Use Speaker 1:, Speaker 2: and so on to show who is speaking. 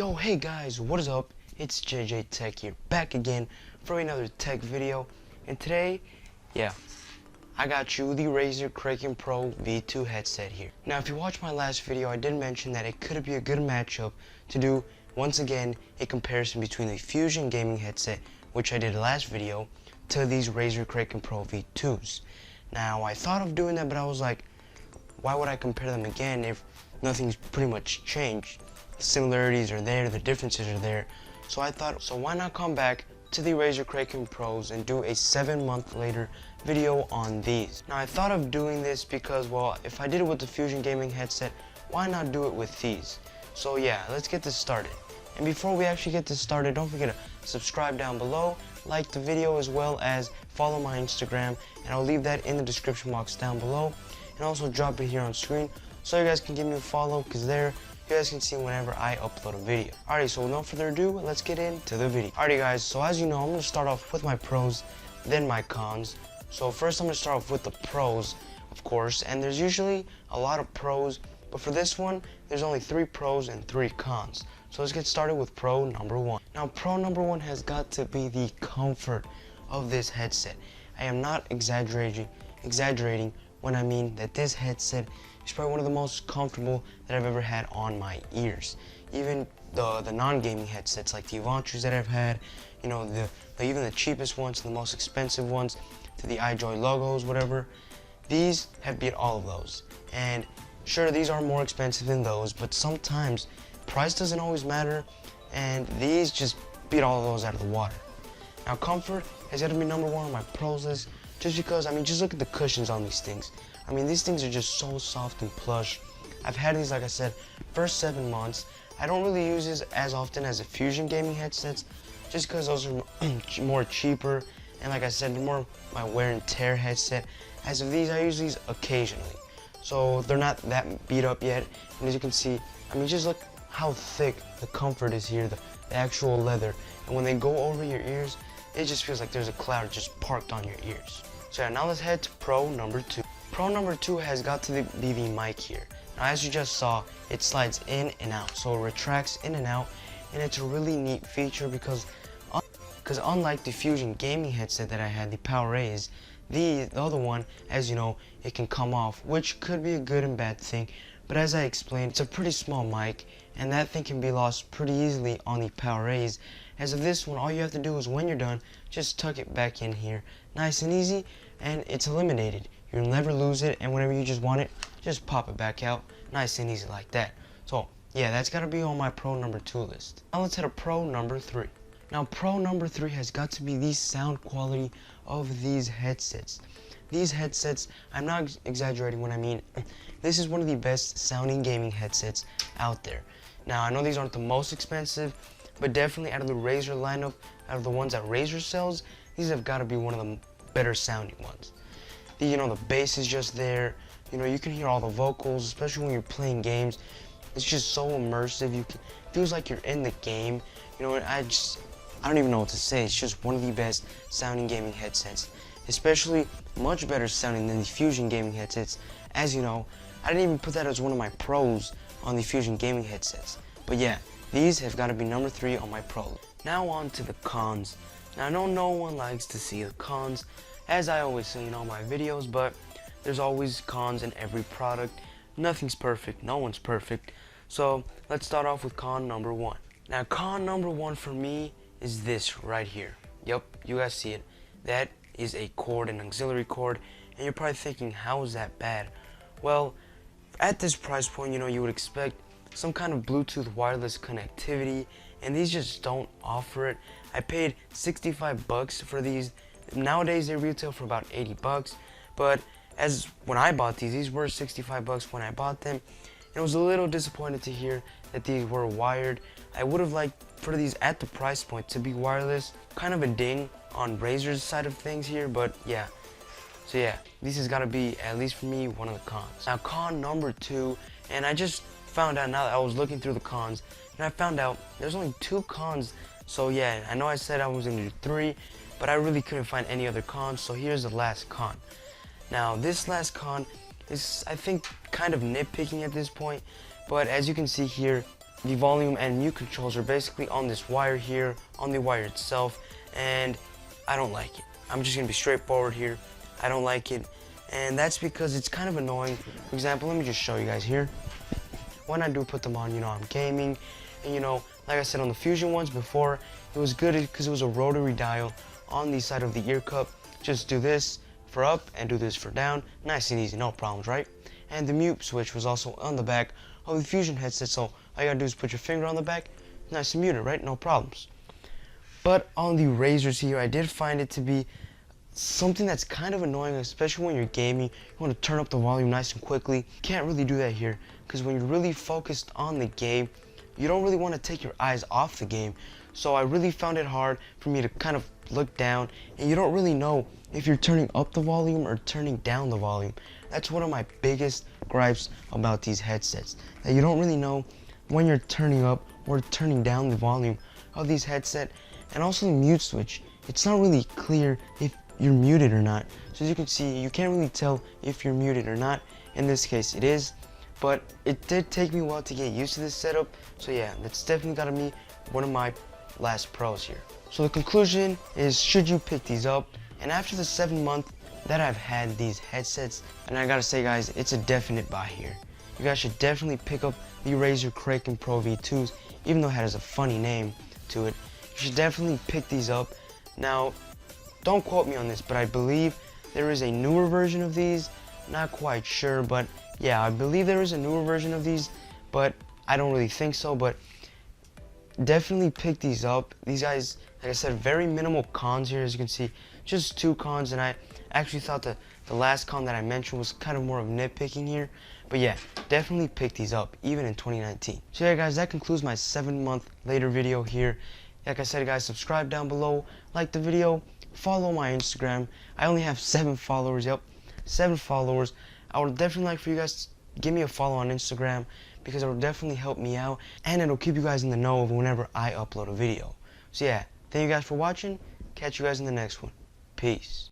Speaker 1: Yo, hey guys, what is up? It's JJ Tech here, back again for another tech video. And today, I got you the Razer Kraken Pro V2 headset here. Now, if you watched my last video, I did mention that it could be a good matchup to do, once again, a comparison between the Fusion gaming headset, which I did last video, to these Razer Kraken Pro V2s. Now, I thought of doing that, but I was like, why would I compare them again if nothing's pretty much changed? The similarities are there, the differences are there. So I thought, so why not come back to the Razer Kraken Pros and do a 7-month later video on these. Now I thought of doing this because, well, if I did it with the Fusion gaming headset, why not do it with these? So yeah, let's get this started. And before we actually get this started, don't forget to subscribe down below, like the video, as well as follow my Instagram, and I'll leave that in the description box down below, and also drop it here on screen so you guys can give me a follow, because there you guys can see whenever I upload a video. Alrighty, so with no further ado, let's get into the video. Alrighty guys, so as you know, I'm going to start off with my pros, then my cons. So first I'm going to start off with the pros, of course, and there's usually a lot of pros, but for this one, there's only 3 pros and 3 cons. So let's get started with pro number 1. Now pro number 1 has got to be the comfort of this headset. I am not exaggerating when I mean that this headset is probably one of the most comfortable that I've ever had on my ears. Even the non-gaming headsets like the Avantras that I've had, you know, even the cheapest ones, the most expensive ones, to the iJoy logos, whatever, these have beat all of those. And sure, these are more expensive than those, but sometimes price doesn't always matter, and these just beat all of those out of the water. Now comfort has got to be number 1 on my pros list, just because, I mean, just look at the cushions on these things. I mean, these things are just so soft and plush. I've had these, like I said, first 7 months. I don't really use this as often as the Fusion gaming headsets, just because those are more cheaper, and like I said, more my wear and tear headset. As of these, I use these occasionally, so they're not that beat up yet. And as you can see, I mean, just look how thick the comfort is here, the actual leather. And when they go over your ears, it just feels like there's a cloud just parked on your ears. So yeah, now let's head to pro number 2. Pro number 2 has got to be the mic here. Now as you just saw, it slides in and out, so it retracts in and out, and it's a really neat feature because unlike the Fusion gaming headset that I had, the PowerA's, the other one, as you know, it can come off, which could be a good and bad thing, but as I explained, it's a pretty small mic, and that thing can be lost pretty easily on the PowerA's. As of this one, all you have to do is, when you're done, just tuck it back in here, nice and easy, and it's eliminated. You'll never lose it, and whenever you just want it, just pop it back out, nice and easy like that. So yeah, that's got to be on my pro number 2 list. Now let's head to pro number 3. Now pro number 3 has got to be the sound quality of these headsets. These headsets, I'm not exaggerating when I mean this is one of the best sounding gaming headsets out there. Now I know these aren't the most expensive, but definitely out of the Razer lineup, out of the ones that Razer sells, these have got to be one of the better sounding ones. You know, the bass is just there. You know, you can hear all the vocals, especially when you're playing games. It's just so immersive. It feels like you're in the game. You know, I don't even know what to say. It's just one of the best sounding gaming headsets, especially much better sounding than the Fusion gaming headsets. As you know, I didn't even put that as one of my pros on the Fusion gaming headsets. But yeah, these have got to be number 3 on my pro. Now on to the cons. Now I know no one likes to see the cons, as I always say in all my videos, but there's always cons in every product. Nothing's perfect, no one's perfect. So let's start off with con number 1. Now con number 1 for me is this right here. Yep, you guys see it. That is a cord, an auxiliary cord, and you're probably thinking, how is that bad? Well, at this price point, you know, you would expect some kind of Bluetooth wireless connectivity, and these just don't offer it. I paid 65 bucks for these. Nowadays they retail for about 80 bucks, but as when I bought these were 65 bucks when I bought them. And I was a little disappointed to hear that these were wired. I would have liked for these at the price point to be wireless. Kind of a ding on Razer's side of things here, but yeah. So yeah, this has got to be, at least for me, one of the cons. Now con number 2, and I just found out now that I was looking through the cons, and I found out there's only 2 cons. So yeah, I know I said I was going to do 3, but I really couldn't find any other cons, so here's the last con. Now this last con is, I think, kind of nitpicking at this point, but as you can see here, the volume and mute controls are basically on this wire here, on the wire itself, and I don't like it. I'm just gonna be straightforward here. I don't like it, and that's because it's kind of annoying. For example, let me just show you guys here. When I do put them on, I'm gaming, and like I said on the Fusion ones before, it was good because it was a rotary dial on the side of the ear cup. Just do this for up and do this for down. Nice and easy, no problems, right? And the mute switch was also on the back of the Fusion headset, so all you gotta do is put your finger on the back, nice and muted, right? No problems. But on the Razers here, I did find it to be something that's kind of annoying, especially when you're gaming. You want to turn up the volume nice and quickly. You can't really do that here, because when you're really focused on the game, you don't really want to take your eyes off the game. So I really found it hard for me to kind of look down, and you don't really know if you're turning up the volume or turning down the volume. That's one of my biggest gripes about these headsets, that you don't really know when you're turning up or turning down the volume of these headset. And also the mute switch, it's not really clear if you're muted or not. So as you can see, you can't really tell if you're muted or not. In this case it is, but it did take me a while to get used to this setup. So yeah, that's definitely gotta be one of my last pros here. So the conclusion is, should you pick these up? And after the 7 month that I've had these headsets, and I gotta say guys, it's a definite buy here. You guys should definitely pick up the Razer Kraken Pro V2s, even though it has a funny name to it. You should definitely pick these up. Now, don't quote me on this, but I believe there is a newer version of these. Not quite sure, but yeah, I believe there is a newer version of these, but I don't really think so. But definitely pick these up. These guys, like I said, very minimal cons here, as you can see, just 2 cons, and I actually thought that the last con that I mentioned was kind of more of nitpicking here. But yeah, definitely pick these up, even in 2019. So yeah guys, that concludes my 7 month later video here. Like I said guys, subscribe down below, like the video, follow my Instagram. I only have 7 followers, yep, 7 followers. I would definitely like for you guys to give me a follow on Instagram, because it will definitely help me out, and it'll keep you guys in the know of whenever I upload a video. So yeah, thank you guys for watching. Catch you guys in the next one. Peace.